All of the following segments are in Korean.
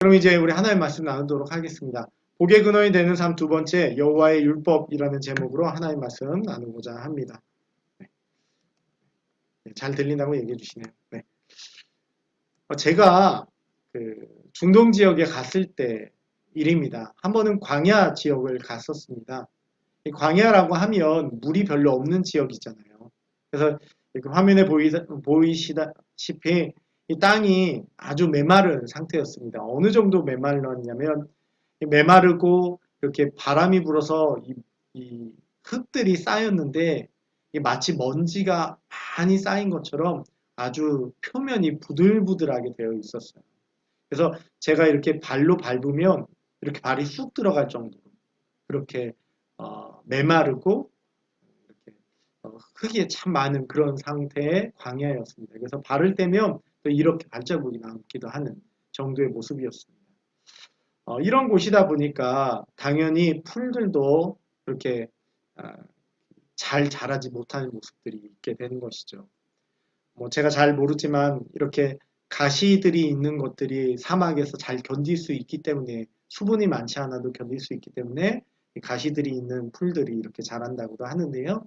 그럼 이제 우리 하나의 말씀 나누도록 하겠습니다. 복의 근원이 되는 삶 두 번째, 여호와의 율법이라는 제목으로 하나의 말씀 나누고자 합니다. 네. 잘 들린다고 얘기해 주시네요. 네. 제가 중동 지역에 갔을 때 일입니다. 한 번은 광야 지역을 갔었습니다. 이 광야라고 하면 물이 별로 없는 지역이잖아요. 그래서 화면에 보이시다시피 이 땅이 아주 메마른 상태였습니다. 어느 정도 메말랐냐면 메마르고 이렇게 바람이 불어서 이 흙들이 쌓였는데 마치 먼지가 많이 쌓인 것처럼 아주 표면이 부들부들하게 되어 있었어요. 그래서 제가 이렇게 발로 밟으면 이렇게 발이 쑥 들어갈 정도로 그렇게 메마르고 이렇게 흙이 참 많은 그런 상태의 광야였습니다. 그래서 발을 떼면 또 이렇게 발자국이 남기도 하는 정도의 모습이었습니다. 이런 곳이다 보니까 당연히 풀들도 그렇게 잘 자라지 못하는 모습들이 있게 되는 것이죠. 제가 잘 모르지만 이렇게 가시들이 있는 것들이 사막에서 잘 견딜 수 있기 때문에 수분이 많지 않아도 견딜 수 있기 때문에 가시들이 있는 풀들이 이렇게 자란다고도 하는데요.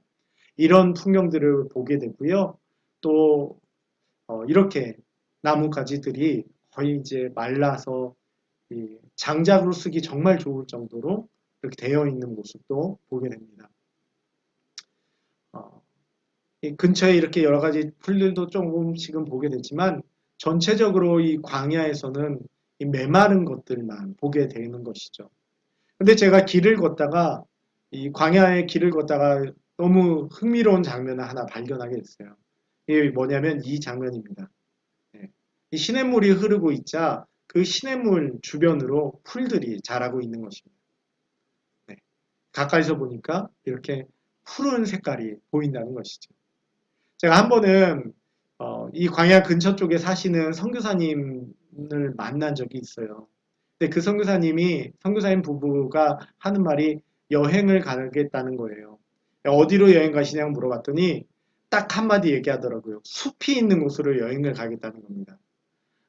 이런 풍경들을 보게 되고요. 또 이렇게 나무 가지들이 거의 이제 말라서 장작으로 쓰기 정말 좋을 정도로 이렇게 되어 있는 모습도 보게 됩니다. 이 근처에 이렇게 여러 가지 풀들도 조금씩은 보게 되지만 전체적으로 이 광야에서는 이 메마른 것들만 보게 되는 것이죠. 근데 제가 길을 걷다가 이 광야의 길을 걷다가 너무 흥미로운 장면을 하나 발견하게 됐어요. 이게 뭐냐면 이 장면입니다. 이 시냇물이 흐르고 있자 그 시냇물 주변으로 풀들이 자라고 있는 것입니다. 네. 가까이서 보니까 이렇게 푸른 색깔이 보인다는 것이죠. 제가 한 번은 이 광야 근처 쪽에 사시는 선교사님을 만난 적이 있어요. 근데 그 선교사님 부부가 하는 말이 여행을 가겠다는 거예요. 어디로 여행 가시냐고 물어봤더니 딱 한마디 얘기하더라고요. 숲이 있는 곳으로 여행을 가겠다는 겁니다.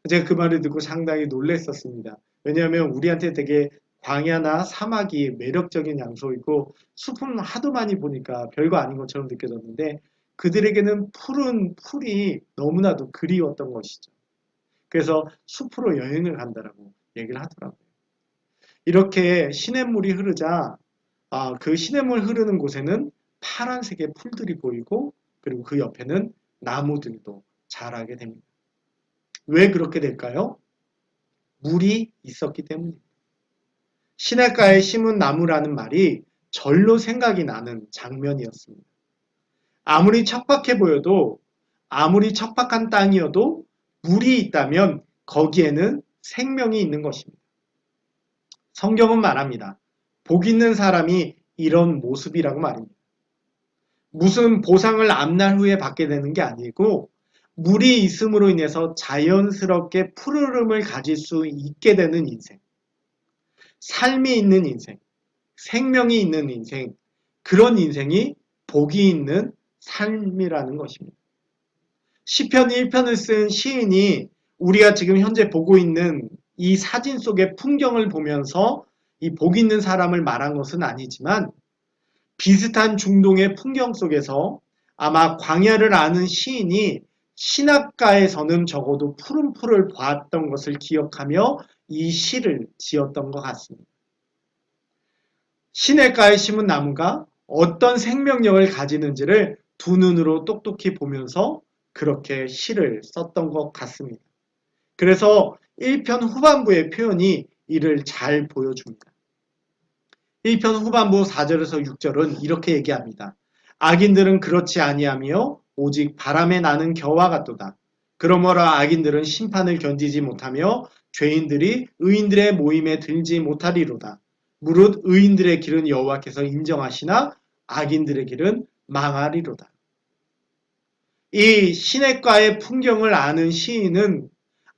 제가 그 말을 듣고 상당히 놀랐었습니다. 왜냐하면 우리한테 되게 광야나 사막이 매력적인 장소이고 숲은 하도 많이 보니까 별거 아닌 것처럼 느껴졌는데 그들에게는 푸른 풀이 너무나도 그리웠던 것이죠. 그래서 숲으로 여행을 간다라고 얘기를 하더라고요. 이렇게 시냇물이 흐르자 그 시냇물 흐르는 곳에는 파란색의 풀들이 보이고 그리고 그 옆에는 나무들도 자라게 됩니다. 왜 그렇게 될까요? 물이 있었기 때문입니다. 시냇가에 심은 나무라는 말이 절로 생각이 나는 장면이었습니다. 아무리 척박해 보여도 아무리 척박한 땅이어도 물이 있다면 거기에는 생명이 있는 것입니다. 성경은 말합니다. 복 있는 사람이 이런 모습이라고 말입니다. 무슨 보상을 앞날 후에 받게 되는 게 아니고 물이 있음으로 인해서 자연스럽게 푸르름을 가질 수 있게 되는 인생. 삶이 있는 인생, 생명이 있는 인생, 그런 인생이 복이 있는 삶이라는 것입니다. 시편 1편을 쓴 시인이 우리가 지금 현재 보고 있는 이 사진 속의 풍경을 보면서 이 복 있는 사람을 말한 것은 아니지만 비슷한 중동의 풍경 속에서 아마 광야를 아는 시인이 시냇가에서는 적어도 푸른 풀을 보았던 것을 기억하며 이 시를 지었던 것 같습니다. 시냇가에 심은 나무가 어떤 생명력을 가지는지를 두 눈으로 똑똑히 보면서 그렇게 시를 썼던 것 같습니다. 그래서 1편 후반부의 표현이 이를 잘 보여줍니다. 1편 후반부 4절에서 6절은 이렇게 얘기합니다. 악인들은 그렇지 아니하며 오직 바람에 나는 겨와 같도다. 그러므로 악인들은 심판을 견디지 못하며 죄인들이 의인들의 모임에 들지 못하리로다. 무릇 의인들의 길은 여호와께서 인정하시나 악인들의 길은 망하리로다. 이 시냇가의 풍경을 아는 시인은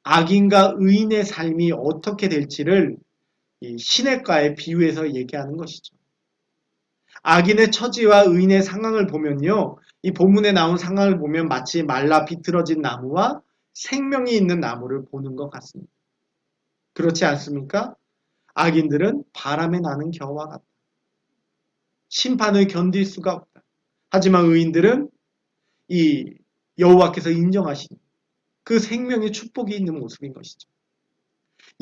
악인과 의인의 삶이 어떻게 될지를 이 시냇가에 비유해서 얘기하는 것이죠. 악인의 처지와 의인의 상황을 보면요. 이 본문에 나온 상황을 보면 마치 말라 비틀어진 나무와 생명이 있는 나무를 보는 것 같습니다. 그렇지 않습니까? 악인들은 바람에 나는 겨와 같다. 심판을 견딜 수가 없다. 하지만 의인들은 이 여호와께서 인정하시는 그 생명의 축복이 있는 모습인 것이죠.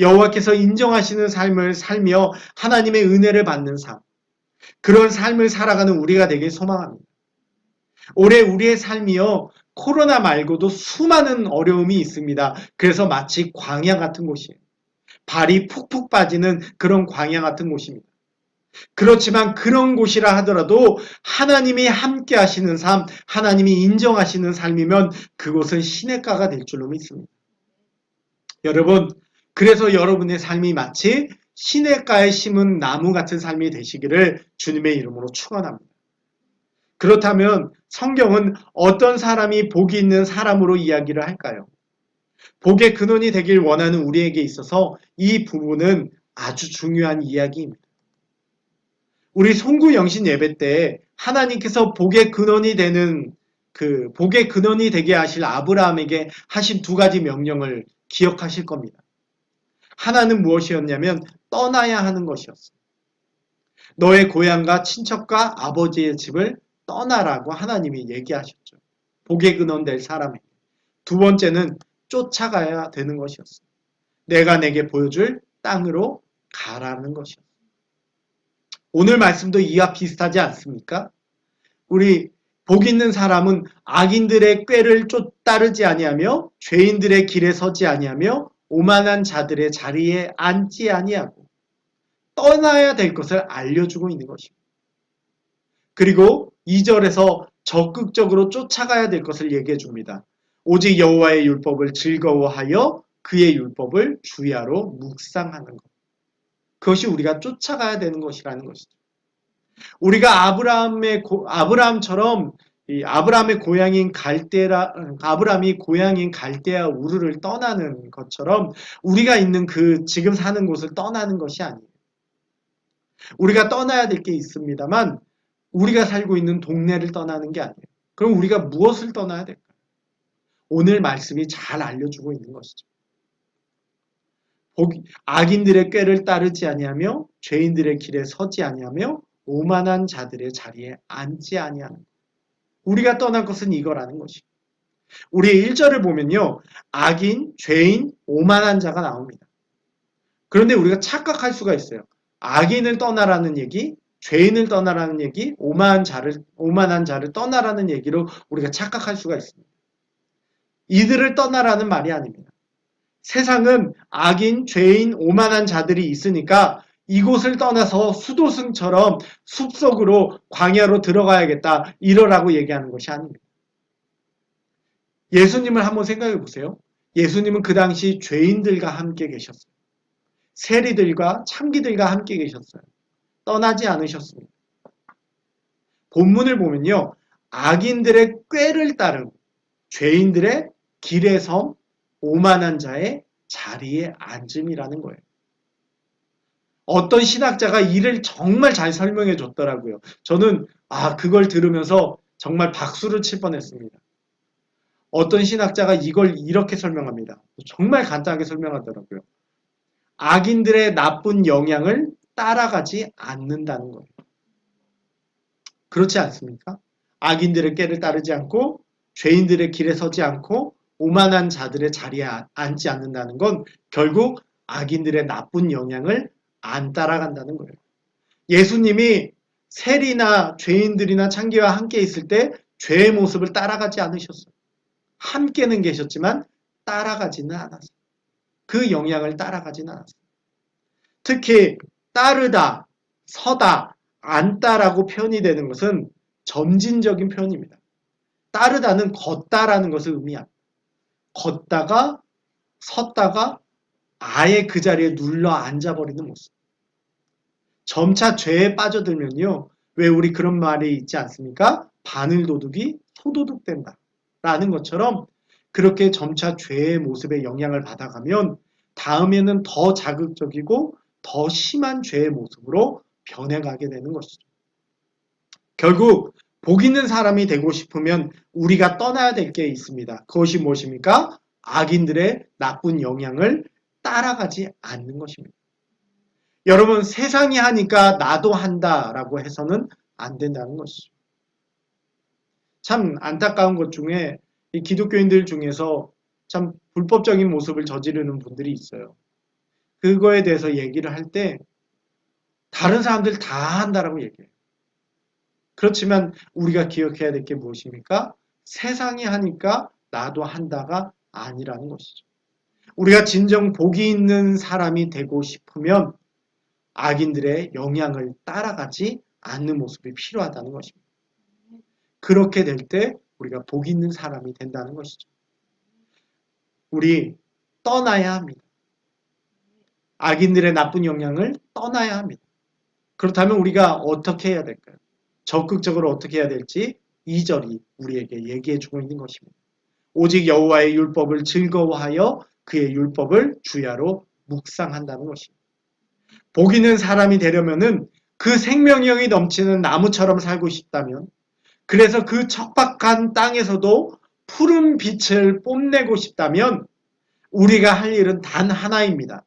여호와께서 인정하시는 삶을 살며 하나님의 은혜를 받는 삶, 그런 삶을 살아가는 우리가 되길 소망합니다. 올해 우리의 삶이요, 코로나 말고도 수많은 어려움이 있습니다. 그래서 마치 광야 같은 곳이에요. 발이 푹푹 빠지는 그런 광야 같은 곳입니다. 그렇지만 그런 곳이라 하더라도 하나님이 함께 하시는 삶, 하나님이 인정하시는 삶이면 그곳은 시냇가가 될 줄로 믿습니다. 여러분, 그래서 여러분의 삶이 마치 시냇가에 심은 나무 같은 삶이 되시기를 주님의 이름으로 축원합니다. 그렇다면 성경은 어떤 사람이 복이 있는 사람으로 이야기를 할까요? 복의 근원이 되길 원하는 우리에게 있어서 이 부분은 아주 중요한 이야기입니다. 우리 송구 영신 예배 때 하나님께서 복의 근원이 되게 하실 아브라함에게 하신 두 가지 명령을 기억하실 겁니다. 하나는 무엇이었냐면 떠나야 하는 것이었어요. 너의 고향과 친척과 아버지의 집을 떠나라고 하나님이 얘기하셨죠. 복의 근원 될 사람에게. 두 번째는 쫓아가야 되는 것이었어요. 내가 내게 보여줄 땅으로 가라는 것이었어요. 오늘 말씀도 이와 비슷하지 않습니까? 우리 복 있는 사람은 악인들의 꾀를 따르지 아니하며 죄인들의 길에 서지 아니하며 오만한 자들의 자리에 앉지 아니하고 떠나야 될 것을 알려주고 있는 것입니다. 그리고 2절에서 적극적으로 쫓아가야 될 것을 얘기해 줍니다. 오직 여호와의 율법을 즐거워하여 그의 율법을 주야로 묵상하는 것. 그것이 우리가 쫓아가야 되는 것이라는 것이죠. 우리가 아브라함처럼 아브라함이 고향인 갈대아 우르를 떠나는 것처럼 우리가 있는 그 지금 사는 곳을 떠나는 것이 아니에요. 우리가 떠나야 될 게 있습니다만 우리가 살고 있는 동네를 떠나는 게 아니에요. 그럼 우리가 무엇을 떠나야 될까요? 오늘 말씀이 잘 알려주고 있는 것이죠. 악인들의 꾀를 따르지 아니하며 죄인들의 길에 서지 아니하며 오만한 자들의 자리에 앉지 아니하는 것. 우리가 떠날 것은 이거라는 것이죠. 우리 1절을 보면요. 악인, 죄인, 오만한 자가 나옵니다. 그런데 우리가 착각할 수가 있어요. 악인을 떠나라는 얘기, 죄인을 떠나라는 얘기, 오만한 자를 떠나라는 얘기로 우리가 착각할 수가 있습니다. 이들을 떠나라는 말이 아닙니다. 세상은 악인, 죄인, 오만한 자들이 있으니까 이곳을 떠나서 수도승처럼 숲속으로 광야로 들어가야겠다 이러라고 얘기하는 것이 아닙니다. 예수님을 한번 생각해 보세요. 예수님은 그 당시 죄인들과 함께 계셨어요. 세리들과 창기들과 함께 계셨어요. 떠나지 않으셨습니다. 본문을 보면요. 악인들의 꾀를 따름, 죄인들의 길에 섬, 오만한 자의 자리에 앉음이라는 거예요. 어떤 신학자가 이를 정말 잘 설명해 줬더라고요. 저는 그걸 들으면서 정말 박수를 칠 뻔했습니다. 어떤 신학자가 이걸 이렇게 설명합니다. 정말 간단하게 설명하더라고요. 악인들의 나쁜 영향을 따라가지 않는다는 거예요. 그렇지 않습니까? 악인들의 꾀를 따르지 않고 죄인들의 길에 서지 않고 오만한 자들의 자리에 앉지 않는다는 건 결국 악인들의 나쁜 영향을 안 따라간다는 거예요. 예수님이 세리나 죄인들이나 창기와 함께 있을 때 죄의 모습을 따라가지 않으셨어요. 함께는 계셨지만 따라가지는 않았어요. 그 영향을 따라가지는 않았어요. 특히 따르다, 서다, 앉다라고 표현이 되는 것은 점진적인 표현입니다. 따르다는 걷다라는 것을 의미합니다. 걷다가 섰다가 아예 그 자리에 눌러 앉아버리는 모습. 점차 죄에 빠져들면요. 왜 우리 그런 말이 있지 않습니까? 바늘도둑이 소도둑 된다. 라는 것처럼 그렇게 점차 죄의 모습에 영향을 받아가면 다음에는 더 자극적이고 더 심한 죄의 모습으로 변해가게 되는 것이죠. 결국 복 있는 사람이 되고 싶으면 우리가 떠나야 될 게 있습니다. 그것이 무엇입니까? 악인들의 나쁜 영향을 따라가지 않는 것입니다. 여러분, 세상이 하니까 나도 한다라고 해서는 안 된다는 것이죠. 참 안타까운 것 중에 이 기독교인들 중에서 참 불법적인 모습을 저지르는 분들이 있어요. 그거에 대해서 얘기를 할 때 다른 사람들 다 한다라고 얘기해요. 그렇지만 우리가 기억해야 될 게 무엇입니까? 세상이 하니까 나도 한다가 아니라는 것이죠. 우리가 진정 복이 있는 사람이 되고 싶으면 악인들의 영향을 따라가지 않는 모습이 필요하다는 것입니다. 그렇게 될 때 우리가 복 있는 사람이 된다는 것이죠. 우리 떠나야 합니다. 악인들의 나쁜 영향을 떠나야 합니다. 그렇다면 우리가 어떻게 해야 될까요? 적극적으로 어떻게 해야 될지 2절이 우리에게 얘기해 주고 있는 것입니다. 오직 여호와의 율법을 즐거워하여 그의 율법을 주야로 묵상한다는 것입니다. 복 있는 사람이 되려면은 그 생명력이 넘치는 나무처럼 살고 싶다면, 그래서 그 척박한 땅에서도 푸른 빛을 뽐내고 싶다면 우리가 할 일은 단 하나입니다.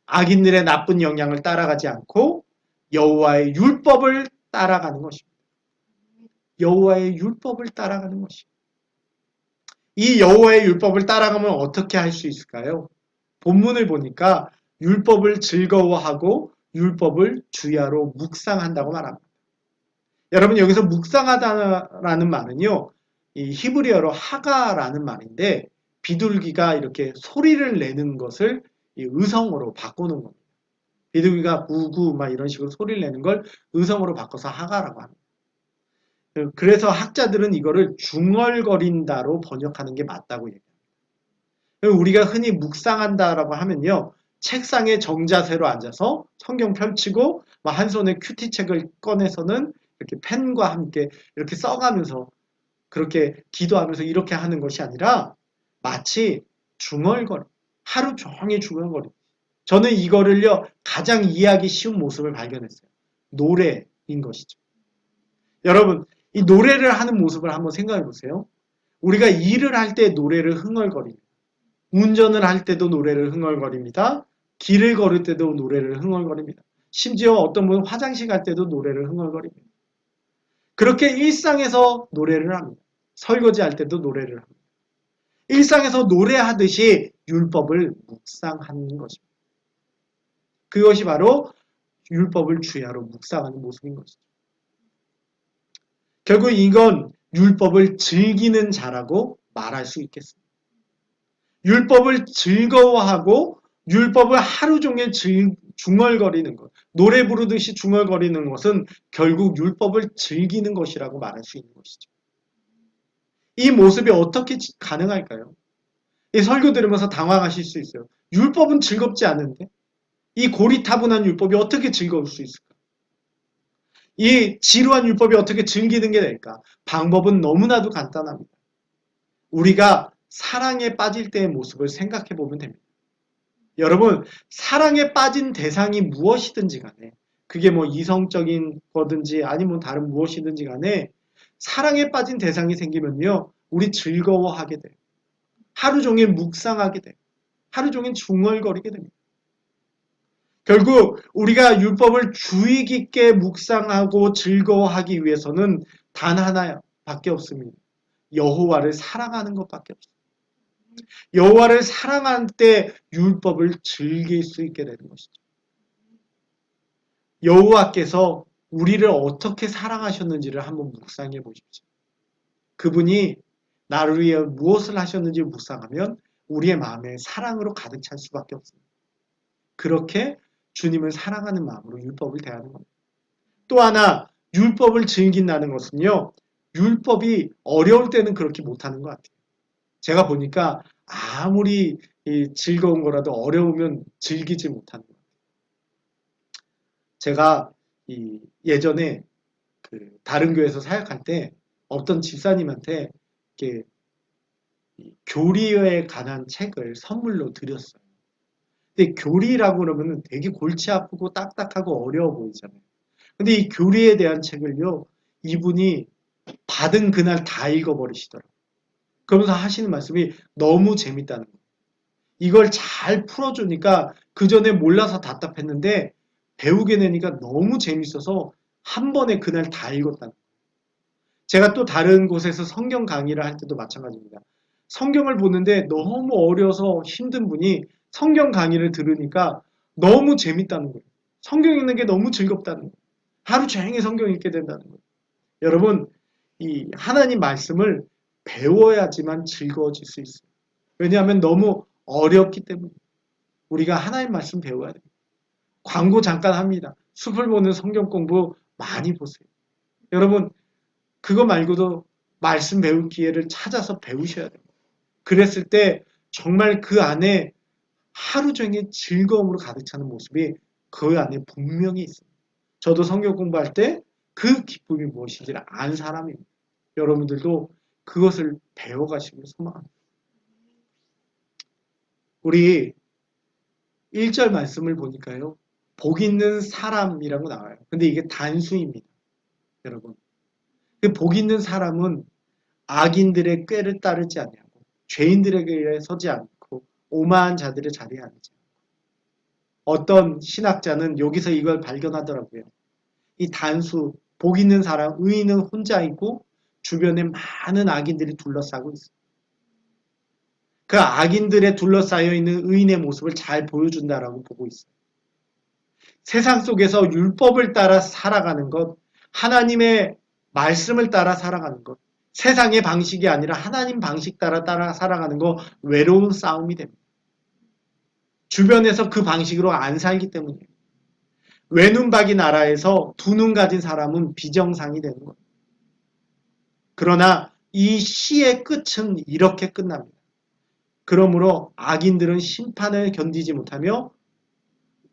악인들의 나쁜 영향을 따라가지 않고 여호와의 율법을 따라가는 것입니다. 여호와의 율법을 따라가는 것입니다. 이 여호와의 율법을 따라가면 어떻게 할 수 있을까요? 본문을 보니까 율법을 즐거워하고 율법을 주야로 묵상한다고 말합니다. 여러분, 여기서 묵상하다라는 말은요, 이 히브리어로 하가라는 말인데 비둘기가 이렇게 소리를 내는 것을 이 의성어로 바꾸는 겁니다. 비둘기가 구구 막 이런 식으로 소리를 내는 걸 의성어로 바꿔서 하가라고 합니다. 그래서 학자들은 이거를 중얼거린다로 번역하는 게 맞다고 얘기합니다. 우리가 흔히 묵상한다라고 하면요, 책상에 정자세로 앉아서 성경 펼치고 한 손에 큐티책을 꺼내서는 이렇게 펜과 함께 이렇게 써가면서 그렇게 기도하면서 이렇게 하는 것이 아니라 마치 중얼거리, 하루 종일 중얼거리. 저는 이거를요 가장 이해하기 쉬운 모습을 발견했어요. 노래인 것이죠. 여러분, 이 노래를 하는 모습을 한번 생각해 보세요. 우리가 일을 할 때 노래를 흥얼거립니다. 운전을 할 때도 노래를 흥얼거립니다. 길을 걸을 때도 노래를 흥얼거립니다. 심지어 어떤 분은 화장실 갈 때도 노래를 흥얼거립니다. 그렇게 일상에서 노래를 합니다. 설거지 할 때도 노래를 합니다. 일상에서 노래하듯이 율법을 묵상하는 것입니다. 그것이 바로 율법을 주야로 묵상하는 모습인 것이죠. 결국 이건 율법을 즐기는 자라고 말할 수 있겠습니다. 율법을 즐거워하고 율법을 하루 종일 중얼거리는 것, 노래 부르듯이 중얼거리는 것은 결국 율법을 즐기는 것이라고 말할 수 있는 것이죠. 이 모습이 어떻게 가능할까요? 이 설교 들으면서 당황하실 수 있어요. 율법은 즐겁지 않은데 이 고리타분한 율법이 어떻게 즐거울 수 있을까? 이 지루한 율법이 어떻게 즐기는 게 될까? 방법은 너무나도 간단합니다. 우리가 사랑에 빠질 때의 모습을 생각해 보면 됩니다. 여러분, 사랑에 빠진 대상이 무엇이든지 간에, 그게 뭐 이성적인 거든지 아니면 다른 무엇이든지 간에 사랑에 빠진 대상이 생기면요, 우리 즐거워하게 돼요. 하루 종일 묵상하게 돼요. 하루 종일 중얼거리게 됩니다. 결국 우리가 율법을 주의 깊게 묵상하고 즐거워하기 위해서는 단 하나밖에 없습니다. 여호와를 사랑하는 것밖에 없습니다. 여호와를 사랑할 때 율법을 즐길 수 있게 되는 것이죠. 여호와께서 우리를 어떻게 사랑하셨는지를 한번 묵상해 보십시오. 그분이 나를 위해 무엇을 하셨는지 묵상하면 우리의 마음에 사랑으로 가득 찰 수밖에 없습니다. 그렇게 주님을 사랑하는 마음으로 율법을 대하는 겁니다. 또 하나, 율법을 즐긴다는 것은요, 율법이 어려울 때는 그렇게 못하는 것 같아요. 제가 보니까 아무리 즐거운 거라도 어려우면 즐기지 못하는 것 같아요. 제가 예전에 다른 교회에서 사역할 때 어떤 집사님한테 이렇게 교리에 관한 책을 선물로 드렸어요. 근데 교리라고 그러면 되게 골치 아프고 딱딱하고 어려워 보이잖아요. 근데 이 교리에 대한 책을요, 이분이 받은 그날 다 읽어버리시더라고요. 그러면서 하시는 말씀이 너무 재밌다는 거예요. 이걸 잘 풀어주니까 그 전에 몰라서 답답했는데 배우게 되니까 너무 재밌어서 한 번에 그날 다 읽었다는 거예요. 제가 또 다른 곳에서 성경 강의를 할 때도 마찬가지입니다. 성경을 보는데 너무 어려서 힘든 분이 성경 강의를 들으니까 너무 재밌다는 거예요. 성경 읽는 게 너무 즐겁다는 거예요. 하루 종일 성경 읽게 된다는 거예요. 여러분, 이 하나님 말씀을 배워야지만 즐거워질 수 있어요. 왜냐하면 너무 어렵기 때문에 우리가 하나님 말씀 배워야 돼요. 광고 잠깐 합니다. 숲을 보는 성경 공부 많이 보세요. 여러분, 그거 말고도 말씀 배울 기회를 찾아서 배우셔야 돼요. 그랬을 때 정말 그 안에 하루 종일 즐거움으로 가득 차는 모습이 그 안에 분명히 있어요. 저도 성경 공부할 때 그 기쁨이 무엇인지를 안 사람입니다. 여러분들도 그것을 배워가시길 소망합니다. 우리 1절 말씀을 보니까요. 복 있는 사람이라고 나와요. 근데 이게 단수입니다. 여러분. 그 복 있는 사람은 악인들의 꾀를 따르지 아니하고 죄인들의 길에 서지 않고 오만한 자들의 자리에 앉지 않고. 어떤 신학자는 여기서 이걸 발견하더라고요. 이 단수, 복 있는 사람, 의인은 혼자 있고 주변에 많은 악인들이 둘러싸고 있어요. 그 악인들에 둘러싸여 있는 의인의 모습을 잘 보여준다라고 보고 있어요. 세상 속에서 율법을 따라 살아가는 것, 하나님의 말씀을 따라 살아가는 것, 세상의 방식이 아니라 하나님 방식 따라 살아가는 거 외로운 싸움이 됩니다. 주변에서 그 방식으로 안 살기 때문이에요. 외눈박이 나라에서 두 눈 가진 사람은 비정상이 되는 거예요. 그러나 이 시의 끝은 이렇게 끝납니다. 그러므로 악인들은 심판을 견디지 못하며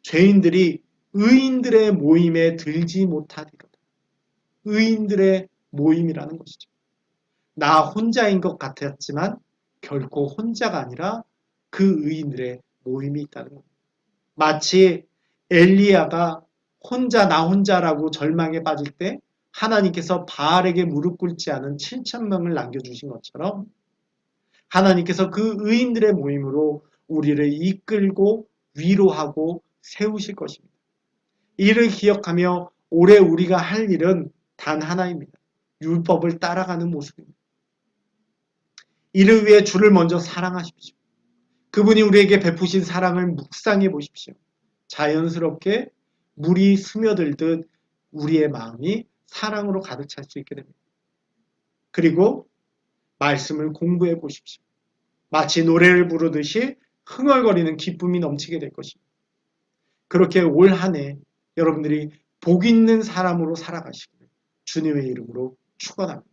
죄인들이 의인들의 모임에 들지 못하리로다. 의인들의 모임이라는 것이죠. 나 혼자인 것 같았지만 결코 혼자가 아니라 그 의인들의 모임이 있다는 겁니다. 마치 엘리야가 나 혼자라고 절망에 빠질 때 하나님께서 바알에게 무릎 꿇지 않은 7,000명을 남겨주신 것처럼 하나님께서 그 의인들의 모임으로 우리를 이끌고 위로하고 세우실 것입니다. 이를 기억하며 올해 우리가 할 일은 단 하나입니다. 율법을 따라가는 모습입니다. 이를 위해 주를 먼저 사랑하십시오. 그분이 우리에게 베푸신 사랑을 묵상해 보십시오. 자연스럽게 물이 스며들듯 우리의 마음이 사랑으로 가득 찰 수 있게 됩니다. 그리고 말씀을 공부해 보십시오. 마치 노래를 부르듯이 흥얼거리는 기쁨이 넘치게 될 것입니다. 그렇게 올 한 해 여러분들이 복 있는 사람으로 살아가시기를 주님의 이름으로 축원합니다.